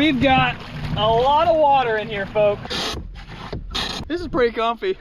We've got a lot of water in here, folks. This is pretty comfy.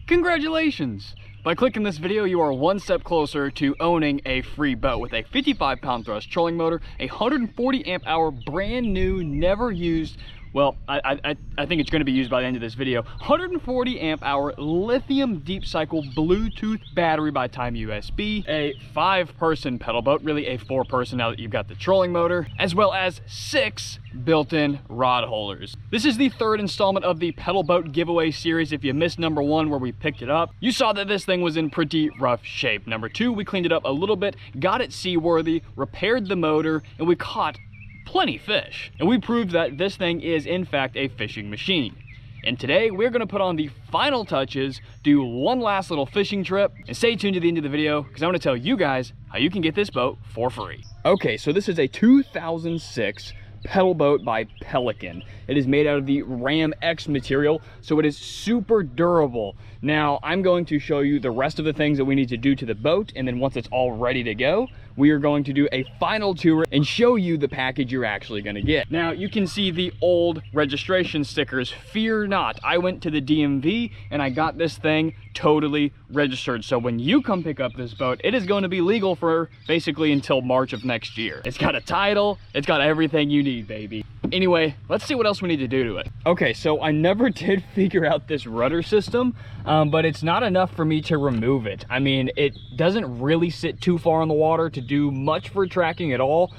Congratulations! By clicking this video, you are one step closer to owning a free boat with a 55-pound thrust trolling motor, a 140 amp hour brand new, never used, well, I think it's going to be used by the end of this video, 140 amp hour lithium deep cycle Bluetooth battery by Time USB, a 5-person pedal boat, really a 4-person now that you've got the trolling motor, as well as 6 built-in rod holders. This is the 3rd installment of the pedal boat giveaway series. If you missed number 1 where we picked it up, you saw that this thing was in pretty rough shape. Number 2, we cleaned it up a little bit, got it seaworthy, repaired the motor, and we caught plenty fish. And we proved that this thing is in fact a fishing machine. And today we're going to put on the final touches, do one last little fishing trip, and stay tuned to the end of the video because I'm going to tell you guys how you can get this boat for free. Okay, so this is a 2006 pedal boat by Pelican. It is made out of the Ram X material, so it is super durable. Now, I'm going to show you the rest of the things that we need to do to the boat, and then once it's all ready to go, we are going to do a final tour and show you the package you're actually going to get. Now, you can see the old registration stickers. Fear not, I went to the DMV and I got this thing totally registered. So when you come pick up this boat, it is going to be legal for basically until March of next year. It's got a title, it's got everything you need, baby. Anyway, let's see what else we need to do to it. Okay, so I never did figure out this rudder system, but it's not enough for me to remove it. I mean, it doesn't really sit too far in the water to do much for tracking at all.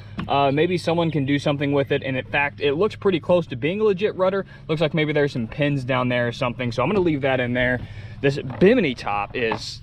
Maybe someone can do something with it, and in fact, it looks pretty close to being a legit rudder. Looks like maybe there's some pins down there or something, so I'm gonna leave that in there. This bimini top is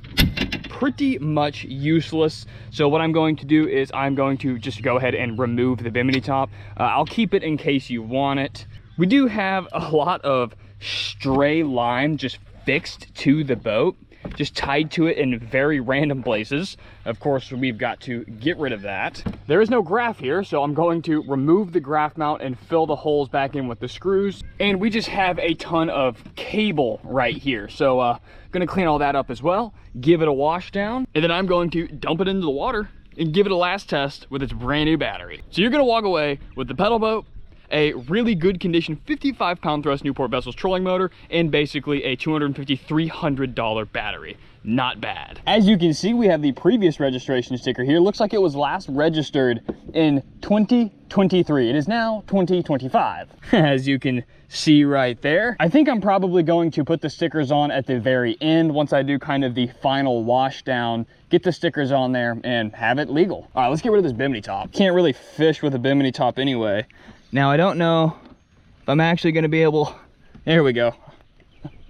pretty much useless, so what I'm going to do is I'm going to just go ahead and remove the bimini top. I'll keep it in case you want it. We do have a lot of stray line just fixed to the boat, just tied to it in very random places. Of course, we've got to get rid of that. There is no graph here, so I'm going to remove the graph mount and fill the holes back in with the screws. And we just have a ton of cable right here. So gonna clean all that up as well, give it a wash down, and then I'm going to dump it into the water and give it a last test with its brand new battery. So you're gonna walk away with the pedal boat, a really good condition 55-pound thrust Newport Vessels trolling motor, and basically a $250, $300 battery. Not bad. As you can see, we have the previous registration sticker here. Looks like it was last registered in 2023. It is now 2025, as you can see right there. I think I'm probably going to put the stickers on at the very end once I do kind of the final wash down, get the stickers on there, and have it legal. All right, let's get rid of this bimini top. Can't really fish with a bimini top anyway. Now, I don't know if I'm actually going to be able, there we go.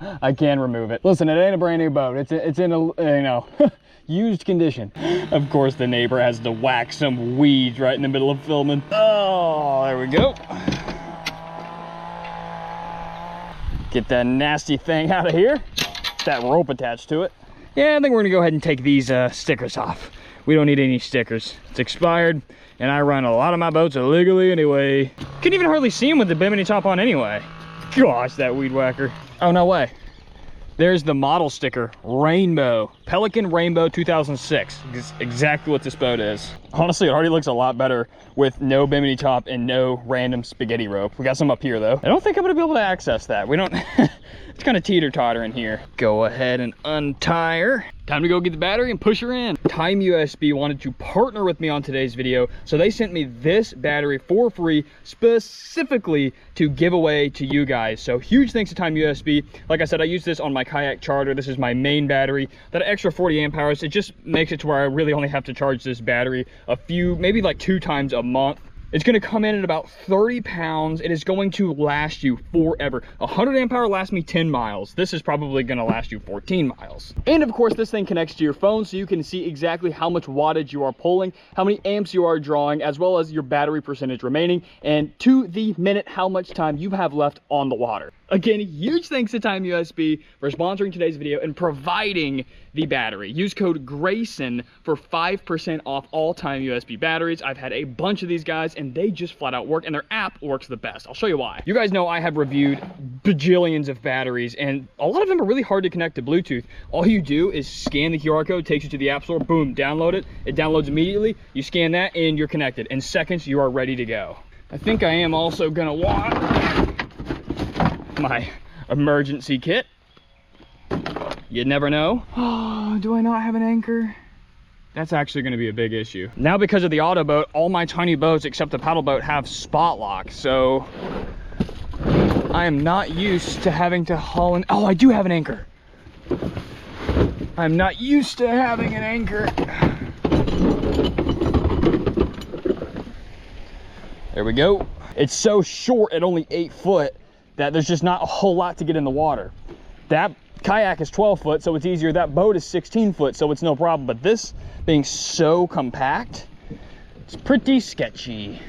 I can remove it. Listen, it ain't a brand new boat. It's in a, you know, used condition. Of course, the neighbor has to whack some weeds right in the middle of filming. Oh, there we go. Get that nasty thing out of here. That rope attached to it. Yeah, I think we're gonna go ahead and take these stickers off. We don't need any stickers. It's expired, and I run a lot of my boats illegally anyway. Couldn't even hardly see them with the bimini top on anyway. Gosh, that weed whacker. Oh, no way. There's the model sticker, Rainbow. Pelican Rainbow 2006. Exactly what this boat is. Honestly, it already looks a lot better with no bimini top and no random spaghetti rope. We got some up here though. I don't think I'm gonna be able to access that. We don't, it's kind of teeter-totter in here. Go ahead and untie her. Time to go get the battery and push her in. Time USB wanted to partner with me on today's video, so they sent me this battery for free specifically to give away to you guys. So huge thanks to Time USB. Like I said, I use this on my kayak charter. This is my main battery. That extra 40 amp hours, it just makes it to where I really only have to charge this battery a few, maybe like 2 times a month. It's going to come in at about 30 pounds. It is going to last you forever. 100 amp hour lasts me 10 miles. This is probably going to last you 14 miles. And of course, this thing connects to your phone, so you can see exactly how much wattage you are pulling, how many amps you are drawing, as well as your battery percentage remaining, and to the minute how much time you have left on the water. Again, huge thanks to Time USB for sponsoring today's video and providing the battery. Use code Greyson for 5% off all Time USB batteries. I've had a bunch of these guys and they just flat out work, and their app works the best. I'll show you why. You guys know I have reviewed bajillions of batteries, and a lot of them are really hard to connect to Bluetooth. All you do is scan the QR code, takes you to the App Store, boom, download it. It downloads immediately. You scan that and you're connected. In seconds, you are ready to go. I think I am also gonna want my emergency kit. You never know. Oh, do I not have an anchor? That's actually gonna be a big issue. Now because of the auto boat, all my tiny boats except the paddle boat have spot lock, so I am not used to having to haul in. Oh, I do have an anchor. I'm not used to having an anchor. There we go. It's so short at only 8 foot that there's just not a whole lot to get in the water. That kayak is 12 foot, so it's easier. That boat is 16 foot, so it's no problem. But this being so compact, it's pretty sketchy.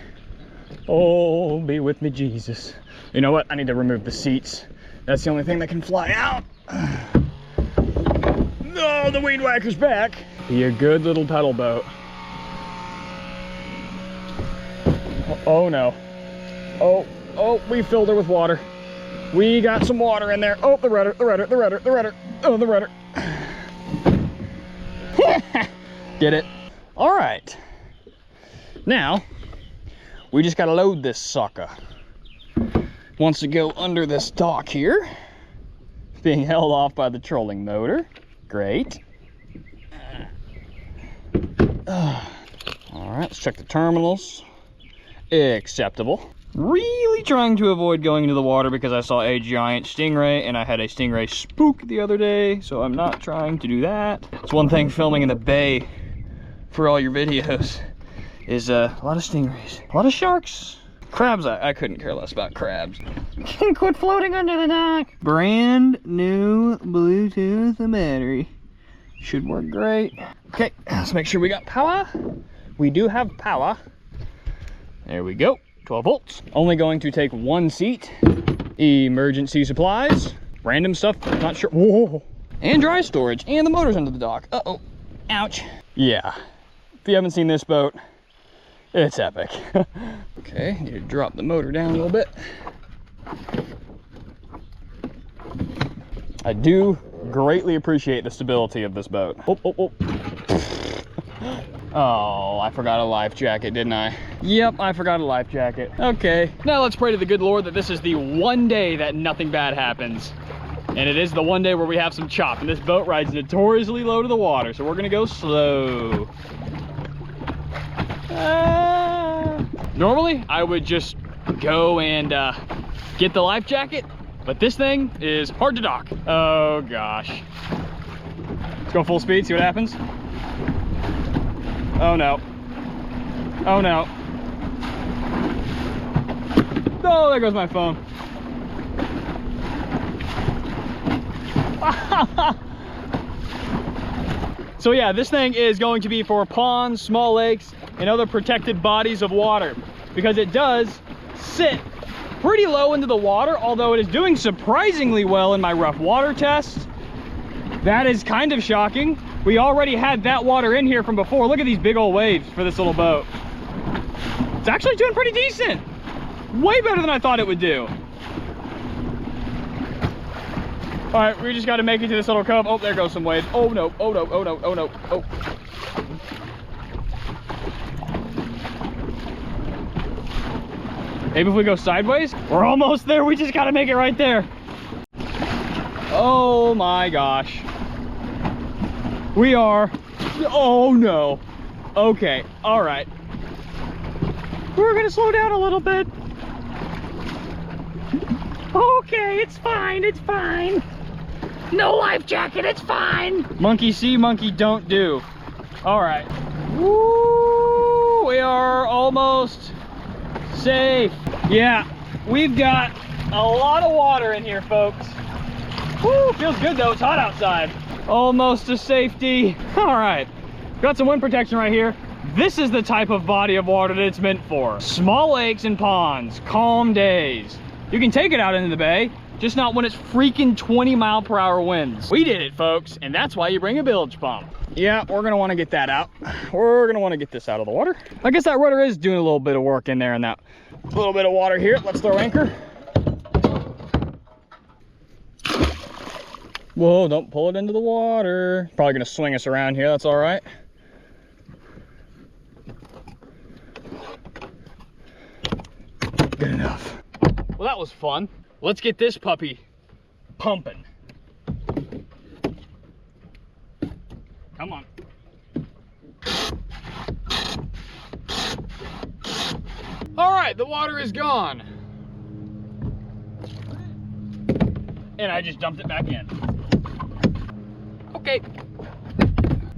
Oh, be with me, Jesus. You know what? I need to remove the seats. That's the only thing that can fly out. No, the weed whacker's back. Be a good little pedal boat. Oh no. Oh, we filled her with water. We got some water in there. Oh, the rudder. Oh, the rudder. Get it? All right. Now, we just gotta load this sucker. Wants to go under this dock here. Being held off by the trolling motor. Great. All right, let's check the terminals. Acceptable. Really trying to avoid going into the water because I saw a giant stingray and I had a stingray spook the other day, so I'm not trying to do that. It's one thing filming in the bay for all your videos is a lot of stingrays, a lot of sharks. Crabs, I couldn't care less about crabs. Quit floating under the dock. Brand new Bluetooth battery. Should work great. Okay, let's make sure we got power. We do have power. There we go, 12 volts. Only going to take 1 seat. Emergency supplies. Random stuff, not sure. Whoa. And dry storage, and the motor's under the dock. Uh-oh, ouch. Yeah, if you haven't seen this boat, it's epic. Okay, need to drop the motor down a little bit. I do greatly appreciate the stability of this boat. Oh, I forgot a life jacket, didn't I? Yep, I forgot a life jacket. Okay, now let's pray to the good Lord that this is the one day that nothing bad happens. And it is the one day where we have some chop, and this boat rides notoriously low to the water, so we're gonna go slow. Normally, I would just go and get the life jacket, but this thing is hard to dock. Oh gosh. Let's go full speed, see what happens. Oh no. Oh no. Oh, there goes my phone. So yeah, this thing is going to be for ponds, small lakes, and other protected bodies of water, because it does sit pretty low into the water, although it is doing surprisingly well in my rough water test. That is kind of shocking. We already had that water in here from before. Look at these big old waves for this little boat. It's actually doing pretty decent. Way better than I thought it would do. All right, we just got to make it to this little cove. Oh, there goes some waves. Oh no, oh no, oh no, oh no, oh. Maybe if we go sideways? We're almost there. We just got to make it right there. Oh my gosh. We are, oh no. Okay, all right. We're gonna slow down a little bit. Okay, it's fine, it's fine. No life jacket, it's fine. Monkey see, monkey don't do. All right. Woo, we are almost safe. Yeah, we've got a lot of water in here, folks. Woo, feels good though, it's hot outside. Almost to safety. All right, got some wind protection right here. This is the type of body of water that it's meant for. Small lakes and ponds, calm days. You can take it out into the bay, just not when it's freaking 20-mile-per-hour winds. We did it, folks, and that's why you bring a bilge pump. Yeah, we're gonna wanna get that out. We're gonna wanna get this out of the water. I guess that rudder is doing a little bit of work in there and that little bit of water here. Let's throw anchor. Whoa, don't pull it into the water. Probably gonna swing us around here, that's all right. stuff. Well, that was fun. Let's get this puppy pumping. Come on. All right, the water is gone. And I just dumped it back in. Okay.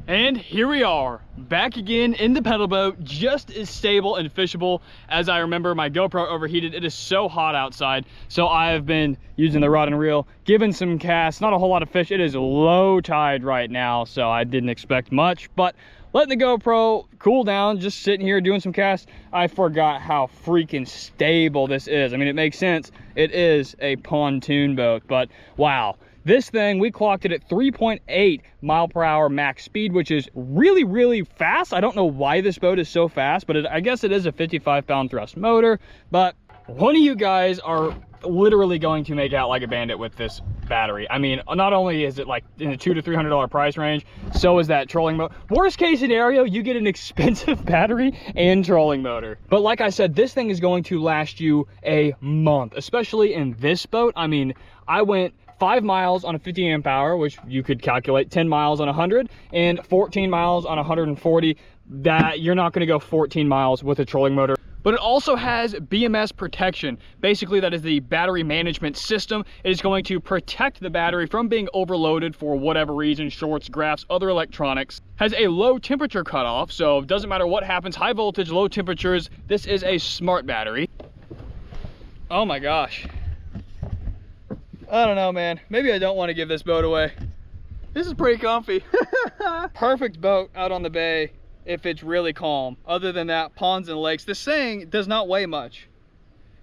And here we are, back again in the pedal boat, just as stable and fishable as I remember. My GoPro overheated. It is so hot outside, so I have been using the rod and reel, giving some casts, not a whole lot of fish. It is low tide right now, so I didn't expect much, but letting the GoPro cool down, just sitting here doing some casts. I forgot how freaking stable this is. I mean, it makes sense. It is a pontoon boat, but wow. This thing, we clocked it at 3.8 mile per hour max speed, which is really, really fast. I don't know why this boat is so fast, but I guess it is a 55-pound thrust motor. But one of you guys are literally going to make out like a bandit with this battery. I mean, not only is it like in the $200 to $300 price range, so is that trolling motor. Worst case scenario, you get an expensive battery and trolling motor. But like I said, this thing is going to last you a month, especially in this boat. I mean, I went 5 miles on a 50 amp hour, which you could calculate 10 miles on 100 and 14 miles on 140. That you're not going to go 14 miles with a trolling motor. But it also has BMS protection. Basically, that is the battery management system. It is going to protect the battery from being overloaded for whatever reason, shorts, graphs, other electronics. Has a low temperature cutoff, so it doesn't matter what happens, high voltage, low temperatures, this is a smart battery. Oh my gosh. I don't know, man. Maybe I don't want to give this boat away. This is pretty comfy. Perfect boat out on the bay if it's really calm. Other than that, ponds and lakes. This thing does not weigh much.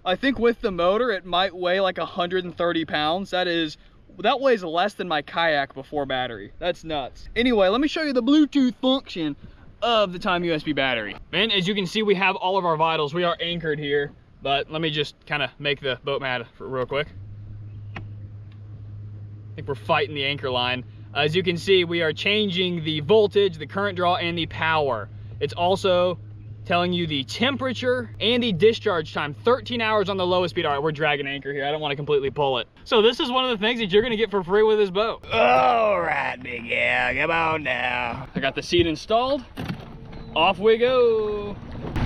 I think with the motor, it might weigh like 130 pounds. That weighs less than my kayak before battery. That's nuts. Anyway, let me show you the Bluetooth function of the Time USB battery. And as you can see, we have all of our vitals. We are anchored here, but let me just kind of make the boat mad real quick. I think we're fighting the anchor line. As you can see, we are changing the voltage, the current draw, and the power. It's also telling you the temperature and the discharge time. 13 hours on the lowest speed. All right, we're dragging anchor here. I don't want to completely pull it. So this is one of the things that you're gonna get for free with this boat. All right, big Al, come on now. I got the seat installed. Off we go.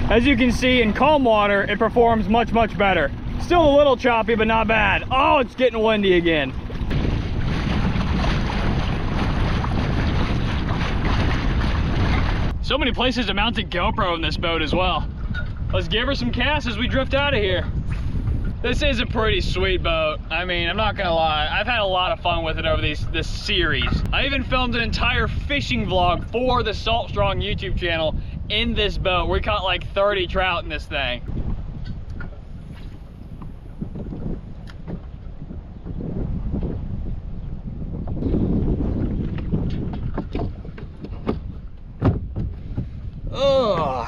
As you can see, in calm water, it performs much, much better. Still a little choppy, but not bad. Oh, it's getting windy again. So many places to mount a GoPro in this boat as well. Let's give her some casts as we drift out of here. This is a pretty sweet boat. I mean, I'm not gonna lie. I've had a lot of fun with it over this series. I even filmed an entire fishing vlog for the Salt Strong YouTube channel in this boat. We caught like 30 trout in this thing. Ugh.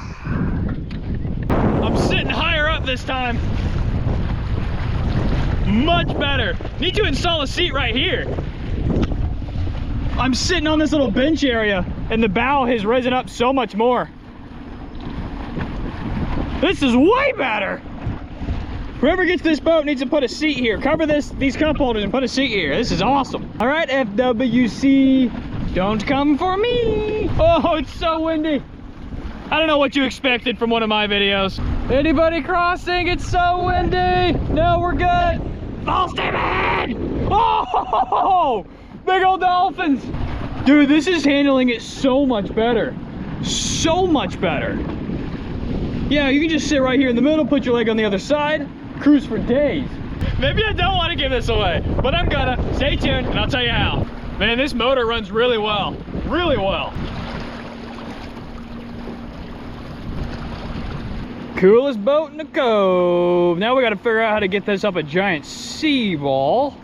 I'm sitting higher up this time. Much better. Need to install a seat right here. I'm sitting on this little bench area and the bow has risen up so much more. This is way better. Whoever gets this boat needs to put a seat here. Cover these cup holders and put a seat here. This is awesome. All right, FWC, don't come for me. Oh, it's so windy. I don't know what you expected from one of my videos. Anybody crossing? It's so windy. No, we're good. Full steam ahead. Oh, big old dolphins. Dude, this is handling it so much better. So much better. Yeah, you can just sit right here in the middle, put your leg on the other side, cruise for days. Maybe I don't want to give this away, but I'm gonna. Stay tuned and I'll tell you how. Man, this motor runs really well. Really well. Coolest boat in the cove. Now we got to figure out how to get this up a giant sea wall.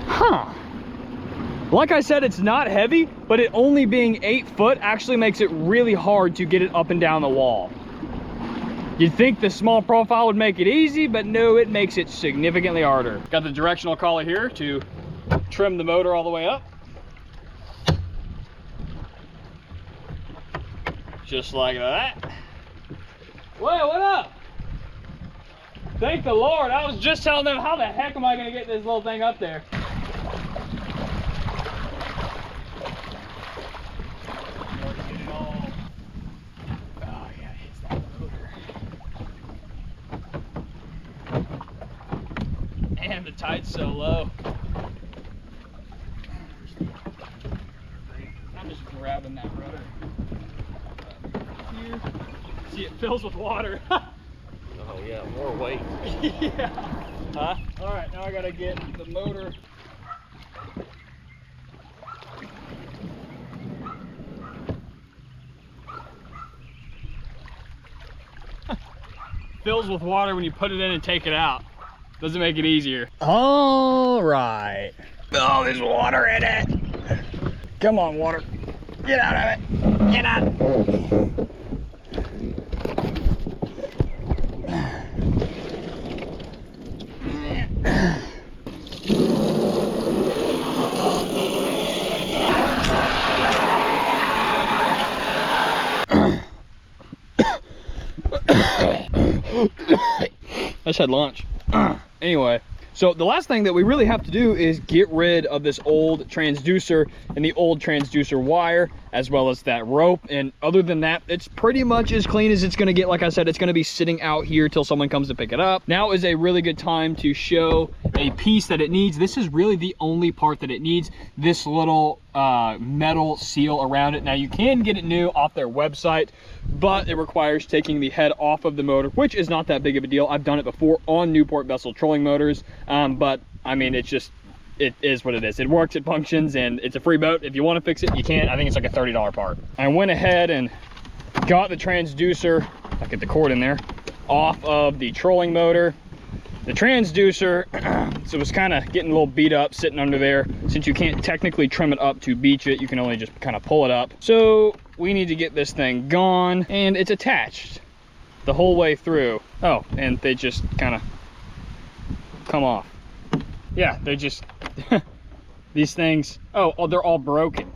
Huh. Like I said, it's not heavy, but it only being 8 foot actually makes it really hard to get it up and down the wall. You'd think the small profile would make it easy, but no, it makes it significantly harder. Got the directional collar here to trim the motor all the way up. Just like that. Whoa, what up? Thank the Lord. I was just telling them, how the heck am I going to get this little thing up there? Oh, yeah, it hits that motor. And the tide's so low. I'm just grabbing that rudder. Here. See, it fills with water. Oh yeah, more weight. Yeah. Huh? All right, now I gotta get the motor. Fills with water when you put it in and take it out. Doesn't make it easier. All right. Oh, there's water in it. Come on, water. Get out of it. Get out. I just had lunch. Anyway, so the last thing that we really have to do is get rid of this old transducer and the old transducer wire, as well as that rope. And other than that, it's pretty much as clean as it's gonna get. Like I said, it's gonna be sitting out here till someone comes to pick it up. Now is a really good time to show a piece that it needs. This is really the only part that it needs, this little metal seal around it. Now you can get it new off their website, but it requires taking the head off of the motor, which is not that big of a deal. I've done it before on Newport vessel trolling motors, but I mean, it is what it is. It works, it functions, and it's a free boat. If you want to fix it, you can. I think it's like a $30 part. I went ahead and got the transducer, I'll get the cord in there, off of the trolling motor. The transducer, so it was kind of getting a little beat up sitting under there. Since you can't technically trim it up to beach it, you can only just kind of pull it up. So we need to get this thing gone, and it's attached the whole way through. Oh, and they just kind of come off. Yeah, they just, these things, oh, they're all broken.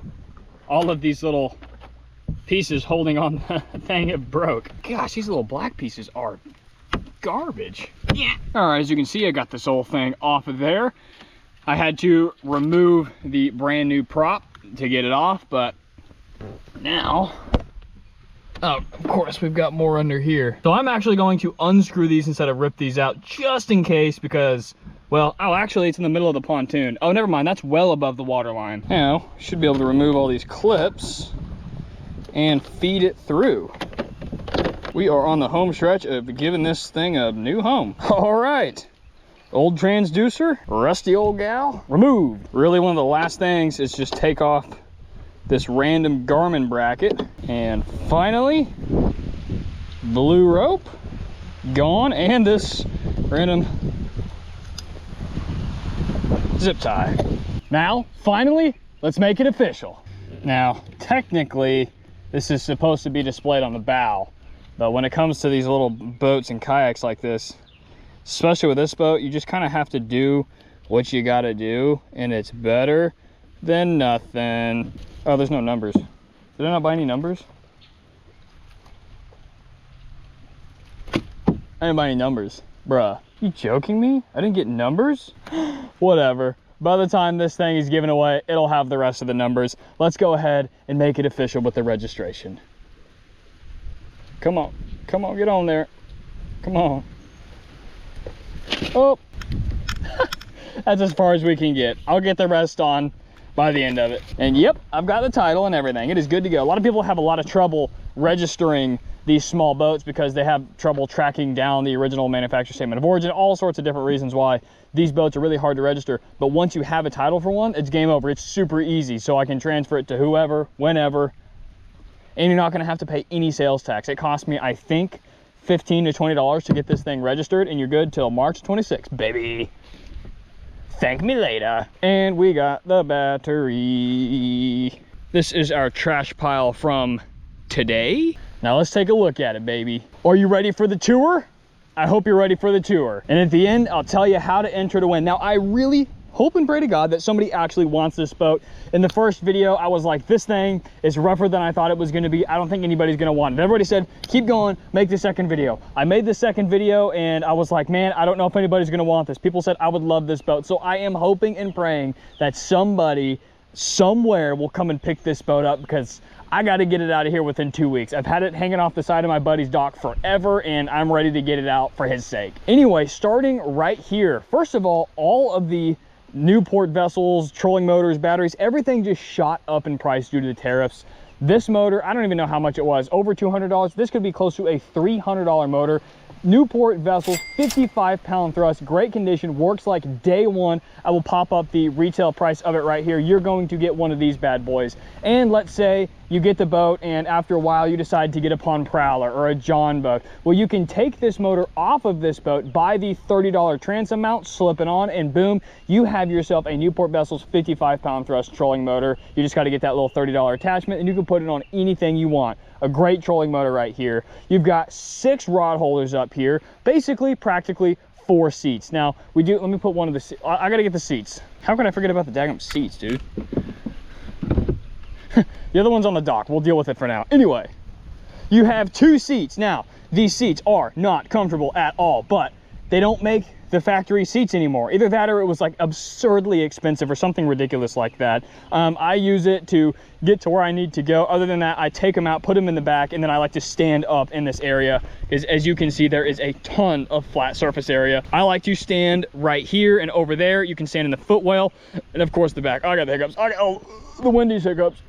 All of these little pieces holding on the thing have broke. Gosh, these little black pieces are garbage. Yeah. All right, as you can see, I got this whole thing off of there. I had to remove the brand new prop to get it off, but now, oh, of course, we've got more under here. So I'm actually going to unscrew these instead of rip these out, just in case, because, well, oh, actually, it's in the middle of the pontoon. Oh, never mind, that's well above the water line. Now, should be able to remove all these clips and feed it through. We are on the home stretch of giving this thing a new home. All right, old transducer, rusty old gal, removed. Really, one of the last things is just take off this random Garmin bracket. And finally, blue rope, gone, and this random zip tie. Now, finally, let's make it official. Now, technically, this is supposed to be displayed on the bow. But when it comes to these little boats and kayaks like this, especially with this boat, you just kind of have to do what you got to do, and it's better than nothing. Oh, there's no numbers. Did I not buy any numbers? I didn't buy any numbers. Bruh, you joking me? I didn't get numbers? Whatever. By the time this thing is given away, it'll have the rest of the numbers. Let's go ahead and make it official with the registration. Come on, get on there. Come on. Oh, that's as far as we can get. I'll get the rest on by the end of it. And yep, I've got the title and everything. It is good to go. A lot of people have a lot of trouble registering these small boats because they have trouble tracking down the original manufacturer statement of origin, all sorts of different reasons why these boats are really hard to register. But once you have a title for one, it's game over. It's super easy. So I can transfer it to whoever, whenever, and you're not going to have to pay any sales tax. It cost me, I think, $15 to $20 to get this thing registered, and you're good till March 26th, baby. Thank me later. And we got the battery. This is our trash pile from today. Now let's take a look at it, baby. Are you ready for the tour? I hope you're ready for the tour. And at the end, I'll tell you how to enter to win. Now, I really hope and pray to God that somebody actually wants this boat. In the first video, I was like, this thing is rougher than I thought it was going to be. I don't think anybody's going to want it. Everybody said, keep going, make the second video. I made the second video and I was like, man, I don't know if anybody's going to want this. People said I would love this boat. So I am hoping and praying that somebody somewhere will come and pick this boat up, because I got to get it out of here within 2 weeks. I've had it hanging off the side of my buddy's dock forever, and I'm ready to get it out for his sake. Anyway, starting right here, first of all of the Newport vessels, trolling motors, batteries, everything just shot up in price due to the tariffs. This motor, I don't even know how much it was, over $200. This could be close to a $300 motor. Newport vessels, 55-pound thrust, great condition, works like day one. I will pop up the retail price of it right here. You're going to get one of these bad boys. And let's say you get the boat and after a while you decide to get a pond prowler or a John boat. Well, you can take this motor off of this boat, buy the $30 transom mount, slip it on, and boom, you have yourself a Newport Vessels 55-pound thrust trolling motor. You just got to get that little $30 attachment and you can put it on anything you want. A great trolling motor right here. You've got 6 rod holders up here, basically practically 4 seats. Now let me put one of the seats. I gotta get the seats. How can I forget about the daggum seats, dude? The other one's on the dock. We'll deal with it for now. Anyway, you have 2 seats. Now, these seats are not comfortable at all, but they don't make the factory seats anymore. Either that or it was like absurdly expensive or something ridiculous like that. I use it to get to where I need to go. Other than that, I take them out, put them in the back, and then I like to stand up in this area. As you can see, there is a ton of flat surface area. I like to stand right here and over there. You can stand in the footwell, and of course the back. I got the hiccups. The Wendy's hiccups.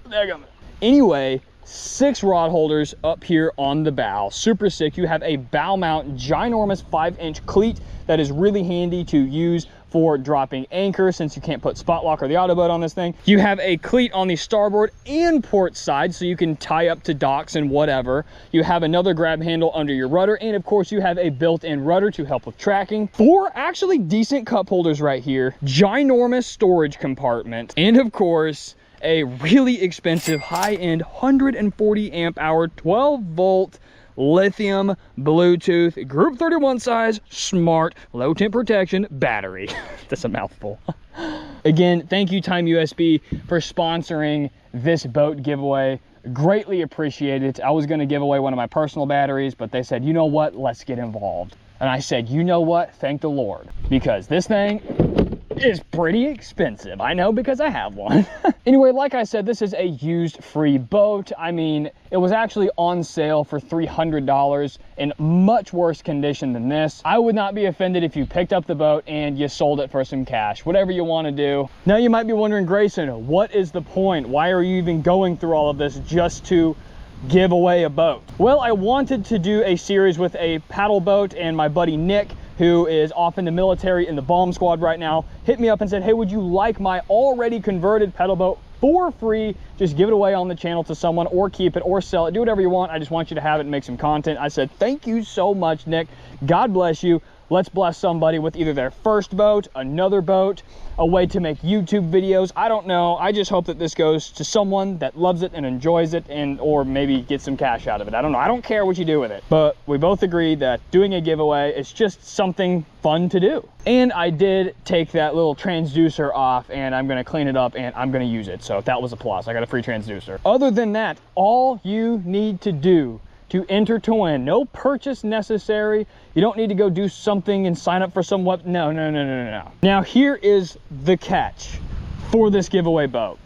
Anyway, 6 rod holders up here on the bow, super sick. You have a bow mount ginormous 5-inch cleat that is really handy to use for dropping anchor, since you can't put spot lock or the auto boat on this thing. You have a cleat on the starboard and port side, so you can tie up to docks and whatever. You have another grab handle under your rudder, and of course you have a built-in rudder to help with tracking. 4 actually decent cup holders right here, ginormous storage compartment, and of course a really expensive high-end 140 amp hour 12-volt lithium Bluetooth group 31 size smart low temp protection battery. That's a mouthful. Again, thank you Time USB for sponsoring this boat giveaway. Greatly appreciate it. I was going to give away one of my personal batteries, but they said, you know what, let's get involved. And I said, you know what, thank the Lord, because this thing is pretty expensive. I know, because I have one. Anyway, like I said, this is a used free boat. I mean, it was actually on sale for $300 in much worse condition than this. I would not be offended if you picked up the boat and you sold it for some cash, whatever you want to do. Now you might be wondering, Grayson, what is the point? Why are you even going through all of this just to give away a boat? Well, I wanted to do a series with a paddle boat, and my buddy Nick, who is off in the military in the bomb squad right now, hit me up and said, hey, would you like my already converted pedal boat for free? Just give it away on the channel to someone, or keep it, or sell it, do whatever you want. I just want you to have it and make some content. I said, thank you so much, Nick. God bless you. Let's bless somebody with either their first boat, another boat, a way to make YouTube videos. I don't know. I just hope that this goes to someone that loves it and enjoys it, and or maybe get some cash out of it. I don't know. I don't care what you do with it. But we both agreed that doing a giveaway is just something fun to do. And I did take that little transducer off, and I'm going to clean it up and I'm going to use it. So that was a plus. I got a free transducer. Other than that, all you need to do to enter to win, no purchase necessary. You don't need to go do something and sign up for some web. No. Now here is the catch for this giveaway boat.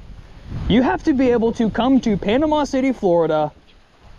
You have to be able to come to Panama City, Florida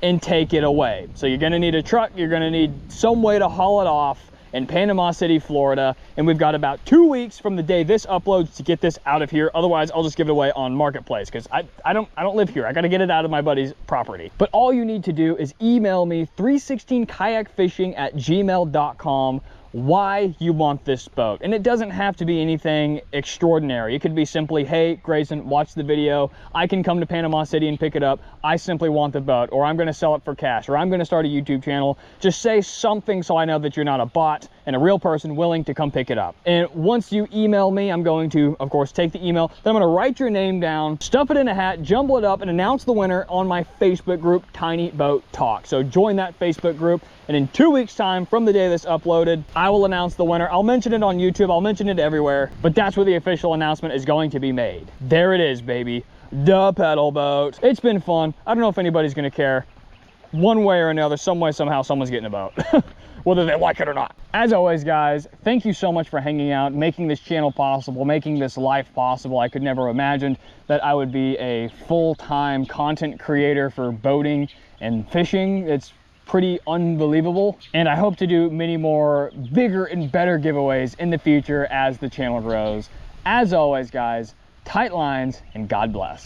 and take it away. So you're gonna need a truck, you're gonna need some way to haul it off in Panama City, Florida, and we've got about 2 weeks from the day this uploads to get this out of here. Otherwise, I'll just give it away on Marketplace, because I don't live here. I got to get it out of my buddy's property. But all you need to do is email me 316kayakfishing@gmail.com why you want this boat. And it doesn't have to be anything extraordinary. It could be simply, hey, Grayson, watch the video. I can come to Panama City and pick it up. I simply want the boat, or I'm going to sell it for cash, or I'm going to start a YouTube channel. Just say something so I know that you're not a bot and a real person willing to come pick it up. And once you email me, I'm going to, of course, take the email. Then I'm going to write your name down, stuff it in a hat, jumble it up, and announce the winner on my Facebook group, Tiny Boat Talk. So join that Facebook group. And in 2 weeks' time from the day this uploaded, I will announce the winner. I'll mention it on YouTube. I'll mention it everywhere. But that's where the official announcement is going to be made. There it is, baby. The pedal boat. It's been fun. I don't know if anybody's going to care. One way or another, some way, somehow, someone's getting a boat. Whether they like it or not. As always, guys, thank you so much for hanging out, making this channel possible, making this life possible. I could never imagine that I would be a full-time content creator for boating and fishing. It's pretty unbelievable. And I hope to do many more bigger and better giveaways in the future as the channel grows. As always, guys, tight lines and God bless.